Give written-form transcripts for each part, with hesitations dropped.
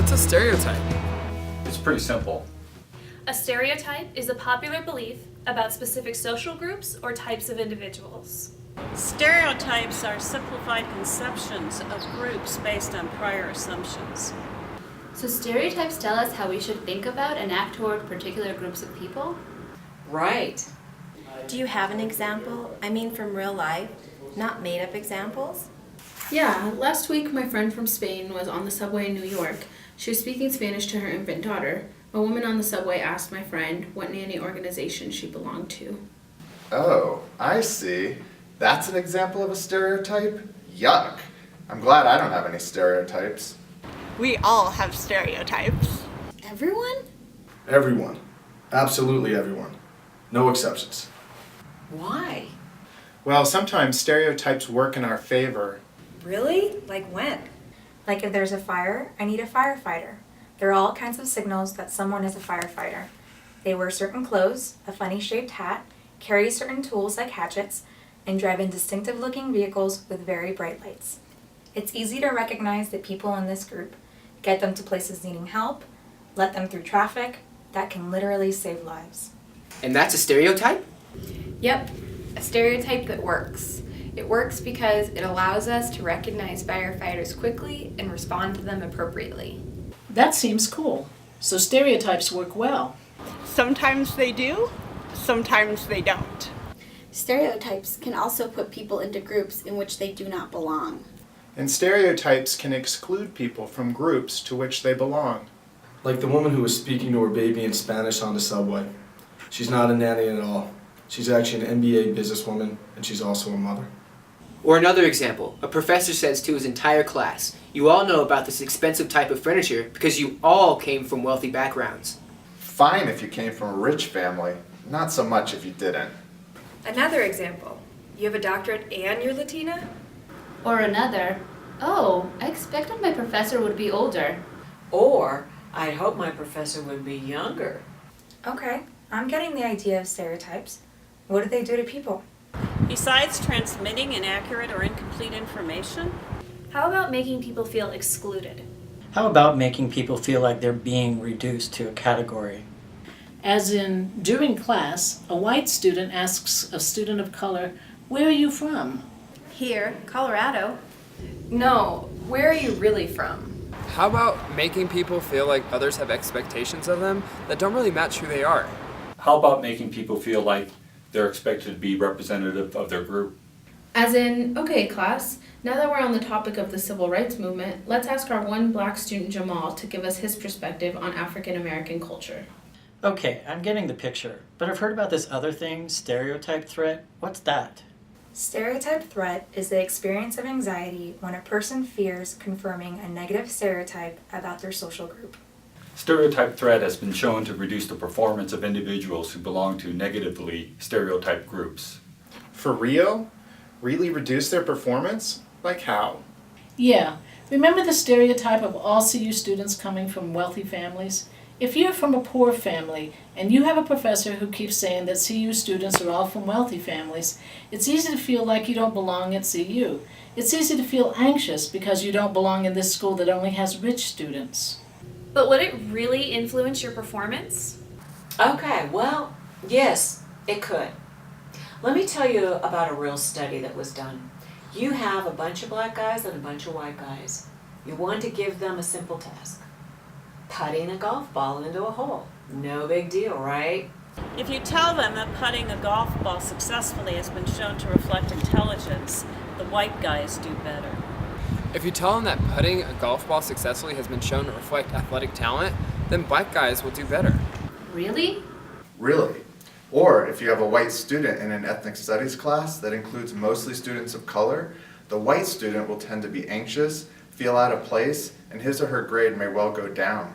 What's a stereotype? It's pretty simple. A stereotype is a popular belief about specific social groups or types of individuals. Stereotypes are simplified conceptions of groups based on prior assumptions. So stereotypes tell us how we should think about and act toward particular groups of people? Right. Do you have an example? I mean from real life, not made-up examples? Yeah, last week my friend from Spain was on the subway in New York. She was speaking Spanish to her infant daughter. A woman on the subway asked my friend what nanny organization she belonged to. Oh, I see. That's an example of a stereotype? Yuck. I'm glad I don't have any stereotypes. We all have stereotypes. Everyone? Everyone. Absolutely everyone. No exceptions. Why? Well, sometimes stereotypes work in our favor. Really? Like when? Like if there's a fire, I need a firefighter. There are all kinds of signals that someone is a firefighter. They wear certain clothes, a funny shaped hat, carry certain tools like hatchets, and drive in distinctive looking vehicles with very bright lights. It's easy to recognize the people in this group, get them to places needing help, let them through traffic. That can literally save lives. And that's a stereotype? Yep, a stereotype that works. It works because it allows us to recognize firefighters quickly and respond to them appropriately. That seems cool. So stereotypes work well. Sometimes they do, sometimes they don't. Stereotypes can also put people into groups in which they do not belong. And stereotypes can exclude people from groups to which they belong. Like the woman who was speaking to her baby in Spanish on the subway. She's not a nanny at all. She's actually an MBA businesswoman, and she's also a mother. Or another example, a professor says to his entire class, "You all know about this expensive type of furniture because you all came from wealthy backgrounds." Fine if you came from a rich family, not so much if you didn't. Another example, you have a doctorate and you're Latina? Or another, oh, I expected my professor would be older. Or, I'd hope my professor would be younger. Okay, I'm getting the idea of stereotypes. What do they do to people? Besides transmitting inaccurate or incomplete information, How about making people feel excluded? How about making people feel like they're being reduced to a category? As in, during class, a white student asks a student of color, "Where are you from?" Here, Colorado. No, where are you really from? How about making people feel like others have expectations of them that don't really match who they are? How about making people feel like they're expected to be representative of their group? As in, okay class, now that we're on the topic of the civil rights movement, let's ask our one black student Jamal to give us his perspective on African American culture. Okay, I'm getting the picture, but I've heard about this other thing, stereotype threat. What's that? Stereotype threat is the experience of anxiety when a person fears confirming a negative stereotype about their social group. Stereotype threat has been shown to reduce the performance of individuals who belong to negatively stereotyped groups. For real? Really reduce their performance? Like how? Yeah, remember the stereotype of all CU students coming from wealthy families? If you're from a poor family and you have a professor who keeps saying that CU students are all from wealthy families, it's easy to feel like you don't belong at CU. It's easy to feel anxious because you don't belong in this school that only has rich students. But would it really influence your performance? Okay, well, yes, it could. Let me tell you about a real study that was done. You have a bunch of black guys and a bunch of white guys. You want to give them a simple task. Putting a golf ball into a hole. No big deal, right? if you tell them that putting a golf ball successfully has been shown to reflect intelligence, the white guys do better. If you tell them that putting a golf ball successfully has been shown to reflect athletic talent, then black guys will do better. Really? Really? Or if you have a white student in an ethnic studies class that includes mostly students of color, the white student will tend to be anxious, feel out of place, and his or her grade may well go down.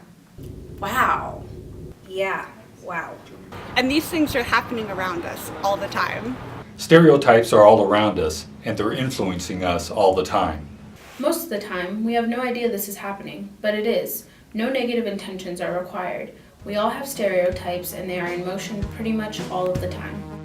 Wow. Yeah, wow. And these things are happening around us all the time. Stereotypes are all around us, and they're influencing us all the time. Most of the time, we have no idea this is happening, but it is. No negative intentions are required. We all have stereotypes, and they are in motion pretty much all of the time.